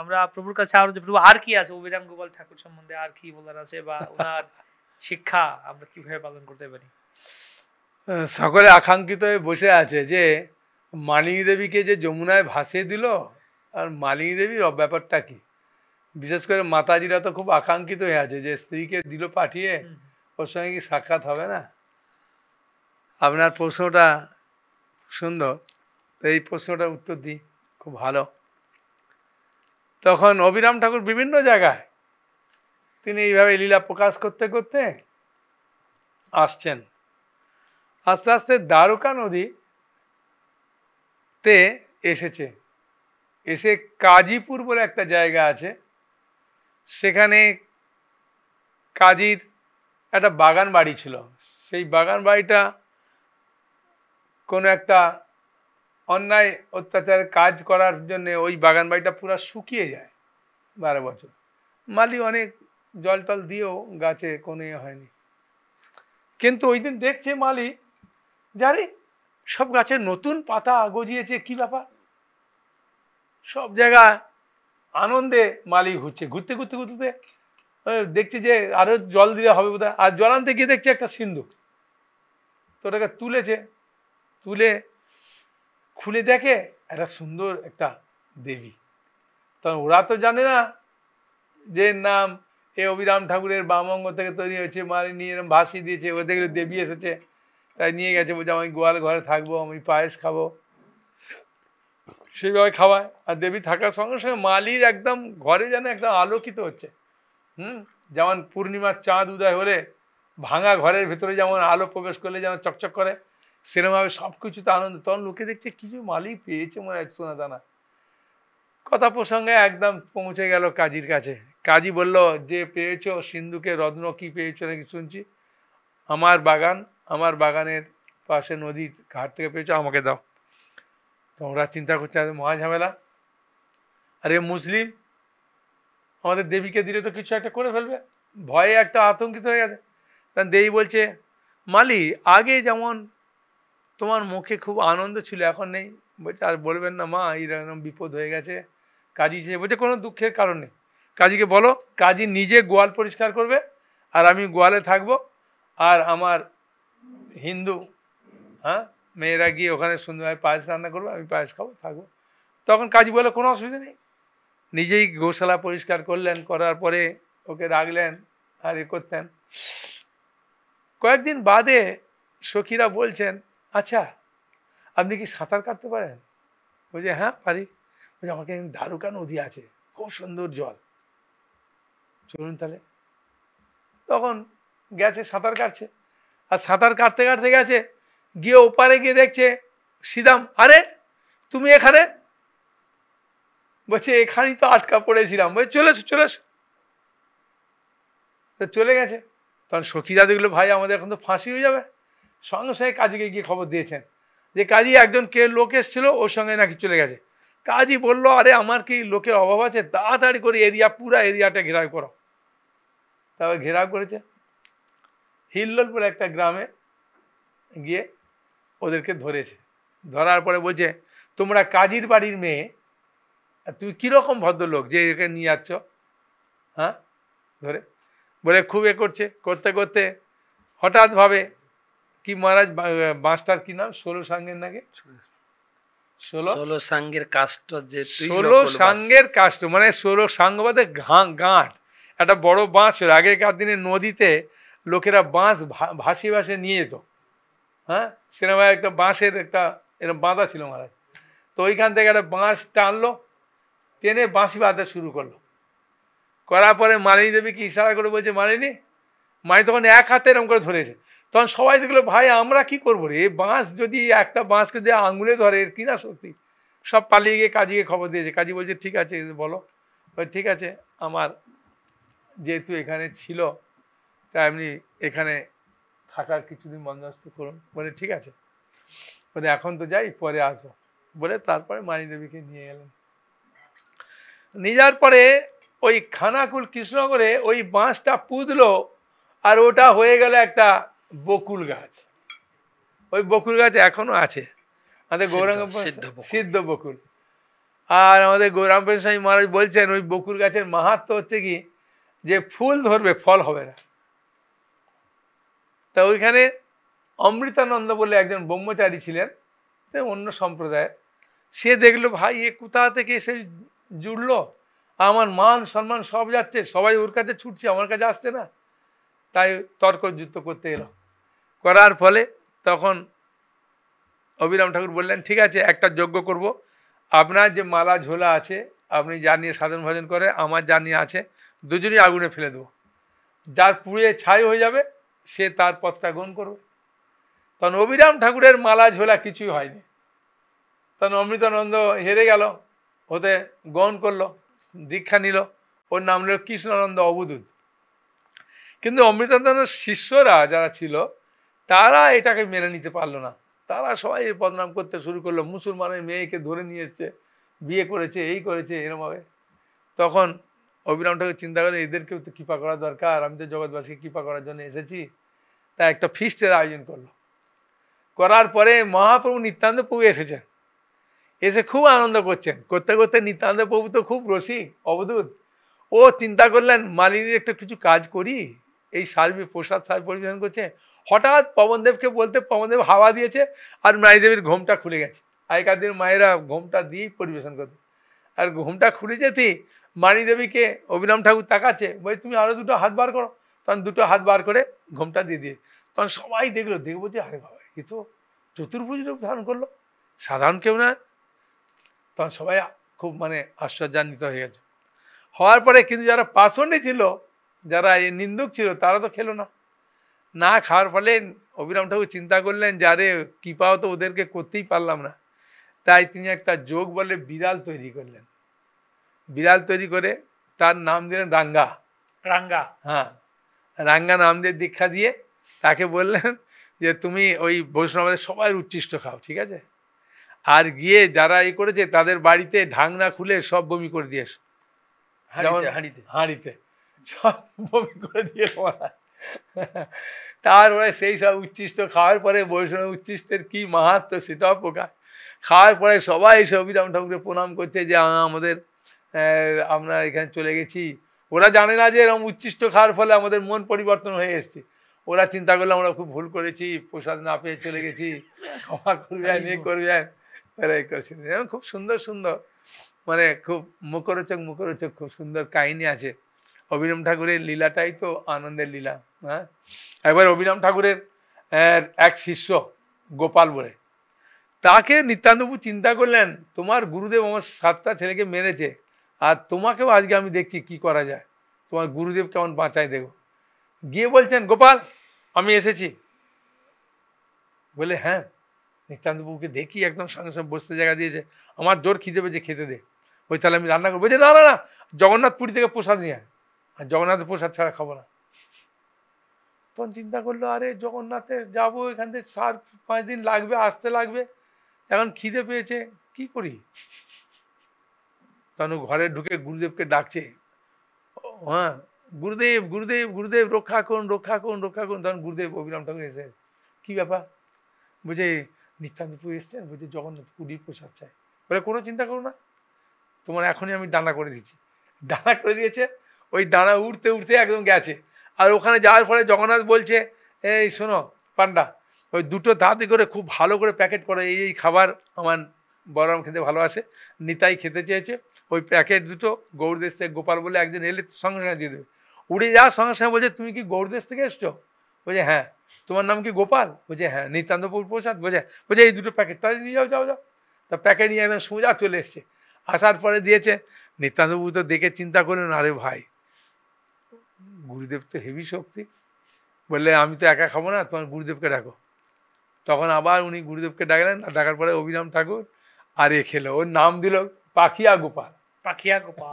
আমরা প্রভুর কাছে আরো যে প্রভু আর কি আছে অভিরাম গোপাল ঠাকুর সম্বন্ধে আর কি বলার আছে, বা ওনার শিক্ষা আমরা কিভাবে পালন করতে পারি? সকলে আকাঙ্ক্ষিত হয়ে বসে আছে যে মালিনী দেবীকে যে যমুনায় ভাসিয়ে দিল, আর মালিনী দেবীর ব্যাপারটা কি। বিশেষ করে মাতাজিরা তো খুব আকাঙ্ক্ষিত হয়ে আছে যে স্ত্রীকে দিল পাঠিয়ে, ওর সঙ্গে কি সাক্ষাৎ হবে না। আপনার প্রশ্নটা সুন্দর, তো এই প্রশ্নটার উত্তর দিই, খুব ভালো। তখন অভিরাম ঠাকুর বিভিন্ন জায়গায় তিনি এইভাবে লীলা প্রকাশ করতে করতে আসছেন। আস্তে আস্তে দ্বারকা নদীতে এসেছে, এসে কাজীপুর বলে একটা জায়গা আছে, সেখানে কাজীর একটা বাগান বাড়ি ছিল। সেই বাগান বাড়িটা কোনো একটা অন্যায় অত্যাচারের কাজ করার জন্য ওই বাগান বাড়িটা পুরো শুকিয়ে যায় 12 বছর। মালি অনেক জল টল দিয়েও গাছে কোনো হয়নি। কিন্তু ওই দিন দেখছে মালি, জানি সব গাছে নতুন পাতা গজিয়েছে, কি ব্যাপার। সব জায়গায় আনন্দে মালি ঘুরছে, ঘুরতে ঘুরতে ঘুরতে দেখছে যে আরো জল দিলে হবে বোধহয়। আর জল আনতে গিয়ে দেখছে একটা সিন্ধুক, তো ওটাকে তুলেছে, তুলে খুলে দেখে একটা সুন্দর একটা দেবী। তখন ওরা তো জানে না যে নাম এ অভিরাম ঠাকুরের বামঙ্গ থেকে তৈরি হয়েছে, মালি নিয়ে এরকম ভাসিয়ে দিয়েছে। ও দেখলে দেবী এসেছে, তাই নিয়ে গেছে, বলছে আমি গোয়াল ঘরে থাকবো, আমি পায়েস খাবো, সেইভাবে খাওয়ায়। আর দেবী থাকার সঙ্গে সঙ্গে মালির একদম ঘরে যেন একদম আলোকিত হচ্ছে। যেমন পূর্ণিমার চাঁদ উদয় হলে ভাঙা ঘরের ভিতরে যেমন আলো প্রবেশ করলে যেমন চকচক করে, সেরকমভাবে সব কিছুতে আনন্দ। তখন লোকে দেখছে কিছু মালি পেয়েছে মনে হয় সোনা দানা। কথা প্রসঙ্গে একদম পৌঁছে গেল কাজীর কাছে। কাজী বলল, যে পেয়েছো সিন্ধুকে রত্ন, কি পেয়েছো নাকি শুনছি, আমার বাগান, আমার বাগানের পাশে নদীর ঘাট থেকে পেয়েছো, আমাকে দাও। তোমরা চিন্তা করছে মহা ঝামেলা, আরে মুসলিম, আমাদের দেবীকে দিলে তো কিছু একটা করে ফেলবে, ভয়ে একটা আতঙ্কিত হয়ে গেছে। তখন দেবী বলছে, মালি আগে যেমন তোমার মুখে খুব আনন্দ ছিল, এখন নেই। বলছে আর বলবেন না মা, এইরকম বিপদ হয়ে গেছে। কাজী সে বলছে কোনো দুঃখের কারণ নেই, কাজীকে বলো, কাজী নিজে গোয়াল পরিষ্কার করবে, আর আমি গোয়ালে থাকবো, আর আমার হিন্দু মেয়েরা গিয়ে ওখানে সুন্দরভাবে পায়েস রান্না করবে, আমি পায়েস খাবো, থাকবো। তখন কাজী বলে কোনো অসুবিধা নেই, নিজেই গোশালা পরিষ্কার করলেন, করার পরে ওকে রাখলেন আর এ করতেন। কয়েকদিন বাদে সখীরা বলছেন, আচ্ছা আপনি কি সাঁতার কাটতে পারেন? বলছে হ্যাঁ পারি। বলছে আমাকে দ্বারকা নদী আছে, খুব সুন্দর জল, চলুন তাহলে। তখন গেছে, সাঁতার কাটছে। আর সাঁতার কাটতে কাটতে গেছে, গিয়ে ওপারে গিয়ে দেখছে সিদাম, আরে তুমি এখানে? বলছে এখানেই তো আটকা পড়েছিলাম। বলছে চলে এসো চলে এসো। তো চলে গেছে। তখন সখীরা দেখলো ভাই আমাদের এখন তো ফাঁসি হয়ে যাবে, সঙ্গে সঙ্গে কাজীকে গিয়ে খবর দিয়েছেন যে কাজী একজন কে লোক এসেছিল, ওর সঙ্গে নাকি চলে গেছে। কাজী বললো আরে আমার কি লোকের অভাব আছে, তাড়াতাড়ি করে পুরা এরিয়াটা ঘেরাও করো। তারপর ঘেরাও করেছে, হিল্লোল বলে একটা গ্রামে গিয়ে ওদেরকে ধরেছে। ধরার পরে বলছে তোমরা কাজীর বাড়ির মেয়ে, তুই কিরকম ভদ্রলোক যে একে নিয়ে যাচ্ছ? ধরে বলে খুব করছে, করতে করতে হঠাৎ ভাবে কি মহারাজ বাঁশটার কি নাম, 16 সাঙ্গের নাকি 16 সাঙ্গের কাষ্ট, যে 16 সাঙ্গের কাষ্ট মানে 16 সাঙ্গ বাদে গাঁট, একটা বড় বাঁশ ছিল। আগেকার দিনে নদীতে লোকেরা বাঁশ ভাসিয়ে ভাসিয়ে নিয়ে যেত। সেরকম একটা বাঁশের একটা এরকম বাঁধা ছিল মহারাজ। তো ওইখান থেকে একটা বাঁশ টানলো, টেনে বাঁশি বাঁধতে শুরু করলো। করার পরে মালিনী দেবীকে ইশারা করে বলছে মালিনী, মাই তখন এক হাতে এরকম করে ধরেছে। তখন সবাই দেখলো ভাই আমরা কি করবো রে, বাঁশ যদি একটা বাঁশকে দিয়ে আঙুলে ধরে এর কিনা সত্যি। সব পালিয়ে গিয়ে কাজীকে খবর দিয়েছে। কাজী বলছে ঠিক আছে বলো। ঠিক আছে, আমার যেহেতু এখানে ছিল তাই এমনি এখানে থাকার কিছুদিন বন্দোবস্ত করুন। বলে ঠিক আছে, বলে এখন তো যাই, পরে আসবো। বলে তারপরে মালিনী দেবীকে নিয়ে গেলেন। নিয়ে যাওয়ার পরে ওই খানাকুল কৃষ্ণনগরে ওই বাঁশটা পুঁতলো, আর ওটা হয়ে গেল একটা বকুল গাছ। ওই বকুল গাছ এখনো আছে আমাদের গৌরাঙ্গ, সিদ্ধ বকুল। আর আমাদের গৌরামপ্রেম স্বামী মহারাজ বলছেন ওই বকুল গাছের মাহাত্ম্য হচ্ছে কি, যে ফুল ধরবে ফল হবে না। তা ওইখানে অমৃতানন্দ বলে একজন ব্রহ্মচারী ছিলেন, অন্য সম্প্রদায়ের, সে দেখলো ভাই এ কোথা থেকে এসে জুড়লো, আমার মান সম্মান সব যাচ্ছে, সবাই ওর কাছে ছুটছে, আমার কাছে আসছে না। তাই তর্ক যুদ্ধ করতে এলো। করার ফলে তখন অবিরাম ঠাকুর বললেন ঠিক আছে একটা যজ্ঞ করব, আপনার যে মালা ঝোলা আছে আপনি যা নিয়ে সাধন ভজন করে, আমার যা নিয়ে আছে, দুজনই আগুনে ফেলে দেবো, যার পুড়ে ছাই হয়ে যাবে সে তার পথটা গ্রহণ করবে। তখন অবিরাম ঠাকুরের মালা ঝোলা কিছুই হয়নি। তখন অমৃতানন্দ হেরে গেল, ওতে গ্রহণ করলো, দীক্ষা নিল, ওর নাম হলো কৃষ্ণানন্দ অবধূত। কিন্তু অমৃতানন্দের শিষ্যরা যারা ছিল তারা এটাকে মেনে নিতে পারলো না, তারা সবাই বদনাম করতে শুরু করলো, মুসলমানের মেয়েকে ধরে নিয়ে এসছে, বিয়ে করেছে, এই করেছে, এরমভাবে। তখন অবিরাম ঠাকুর চিন্তা করে এদেরকেও তো কৃপা করা দরকার, আমি তো জগৎবাসীকে কৃপা করার জন্য এসেছি। তা একটা ফিস্টের আয়োজন করলো। করার পরে মহাপ্রভু নিত্যানন্দ প্রভু এসেছেন, এসে খুব আনন্দ করছেন, করতে করতে নিত্যানন্দ প্রভু তো খুব রসিক অবধূত, ও চিন্তা করলেন মালিনীর একটা কিছু কাজ করি, এই সার্বিক প্রসাদ সার পরিবেশন করছে, হঠাৎ পবনদেবকে বলতে পবনদেব হাওয়া দিয়েছে আর মাইদেবীর ঘোমটা খুলে গেছে। আগেকার দিনের মায়েরা ঘোমটা দিয়েই পরিবেশন করতো, আর ঘোমটা খুলে যেতেই মানিদেবীকে অবিরাম ঠাকুর তাকাচ্ছে, বলে তুমি আরো দুটো হাত বার করো। তখন দুটো হাত বার করে ঘোমটা দিয়ে দিয়ে, তখন সবাই দেখবো যে আরে বাবা এ তো চতুর্ভুজ রূপ ধারণ করলো, সাধারণ কেউ না। তখন সবাই খুব আশ্চর্যান্বিত হয়ে গেছে। হওয়ার পরে কিন্তু যারা পাষণ্ডী ছিল, যারা এই নিন্দুক ছিল, তারা তো খেলো না। না খাওয়ার ফলে অবিরাম ঠাকুর চিন্তা করলেন যারে কৃপাও তো ওদেরকে করতেই পারলাম না, তাই তিনি একটা যোগ বলে বিড়াল তৈরি করলেন। বিড়াল তৈরি করে তার নাম দিলেন রাঙ্গা। রাঙ্গা, হ্যাঁ, রাঙ্গা নাম দিয়ে দীক্ষা দিয়ে তাকে বললেন যে তুমি ওই বৈষ্ণবদের সবাই উচ্ছিষ্ট খাও, ঠিক আছে, আর গিয়ে যারা এই করেছে তাদের বাড়িতে ঢাকনা খুলে সব বমি করে দিয়ে এসো, হাঁড়িতে সব বমি করে দিয়ে তারপরে সেই সব উচ্ছিষ্ট খাওয়ার পরে বৈষ্ণব উচ্ছিষ্টের কি মাহাত্ম সেটাও প্রকাশ। খাওয়ার পরে সবাই এসে অবিরাম ঠাকুরকে প্রণাম করছে যে আমাদের আমরা এখানে চলে গেছি। ওরা জানে না যে এরকম উচ্ছিষ্ট খাওয়ার ফলে আমাদের মন পরিবর্তন হয়ে এসছে। ওরা চিন্তা করলে আমরা খুব ভুল করেছি, প্রসাদ না পেয়ে চলে গেছি, ক্ষমা করবেন, এ করবেন, এরাই করেছেন। এরকম খুব সুন্দর সুন্দর খুব মুখরোচক খুব সুন্দর কাহিনী আছে। অবিরাম ঠাকুরের লীলাটাই তো আনন্দের লীলা। হ্যাঁ, একবার অবিরাম ঠাকুরের এক শিষ্য গোপাল বলে, তাকে নিত্যানন্দপ্রভু চিন্তা করলেন তোমার গুরুদেব আমার 7টা ছেলেকে মেরেছে, আর তোমাকেও আজকে আমি দেখছি কি করা যায়, তোমার গুরুদেব কেমন বাঁচায় দেখো। গিয়ে বলছেন গোপাল আমি এসেছি। বলে হ্যাঁ, নিত্যানন্দপ্রভুকে দেখি একদম সঙ্গে সঙ্গে বসতে জায়গা দিয়েছে, আমার জোর খিদে পেয়েছে, খেতে দে, ওই তাহলে আমি রান্না করবো। বলছে না না না, জগন্নাথ পুরী থেকে প্রসাদ নিয়ে আয়, আর জগন্নাথের প্রসাদ ছাড়া খাবো না। তখন চিন্তা করলো আরে জগন্নাথে যাবো, এখান থেকে 4-5 দিন লাগবে, আসতে লাগবে, এখন খিদে পেয়েছে, কি করি। তখন ঘরে ঢুকে গুরুদেবকে ডাকছে, হ্যাঁ গুরুদেব গুরুদেব গুরুদেব রক্ষা করুন রক্ষা করুন রক্ষা করুন। তখন গুরুদেব অবিরাম ঠাকুর এসে কি ব্যাপার, বুঝে নিত্যানন্দপ্রভু এসছেন, বুঝে জগন্নাথ পুরীর প্রসাদ চাই। বলে কোনো চিন্তা করো না, তোমার এখনই আমি ডানা করে দিচ্ছি। ডানা করে দিয়েছে, ওই ডানা উঠতে উঠতে একদম গেছে। আর ওখানে যাওয়ার পরে জগন্নাথ বলছে এই শোনো পান্ডা, ওই দুটো দাঁতে করে খুব ভালো করে প্যাকেট করে, এই খাবার আমার বড়রাম খেতে ভালোবাসে, নিতাই খেতে চেয়েছে, ওই প্যাকেট দুটো গৌড়দেশ থেকে গোপাল বলে একজন এলে সঙ্গে সঙ্গে দিয়ে দেবে। উড়ে যাওয়ার সঙ্গে সঙ্গে বলছে তুমি কি গৌড়দেশ থেকে এসছো? বলছে হ্যাঁ। তোমার নাম কি গোপাল? বলছে হ্যাঁ। নিত্যানন্দপ্রভুর প্রসাদ? বলছে এই দুটো প্যাকেট, তাহলে নিয়ে যাও যাও যাও। তা প্যাকেট নিয়ে একদম সোজা চলে এসছে। আসার পরে দিয়েছে, নিত্যানন্দপ্রভু তো দেখে চিন্তা করলেন আরে ভাই গুরুদেব তো হেভি শক্তি, বললে আমি তো একা খাবো না, তোমার গুরুদেবকে ডাকো। তখন আবার উনি গুরুদেবকে ডাকলেন, ডাকার পরে অবিরাম ঠাকুর আর এ খেলো, ওর নাম দিল পাখিয়া গোপাল। পাখিয়া গোপাল।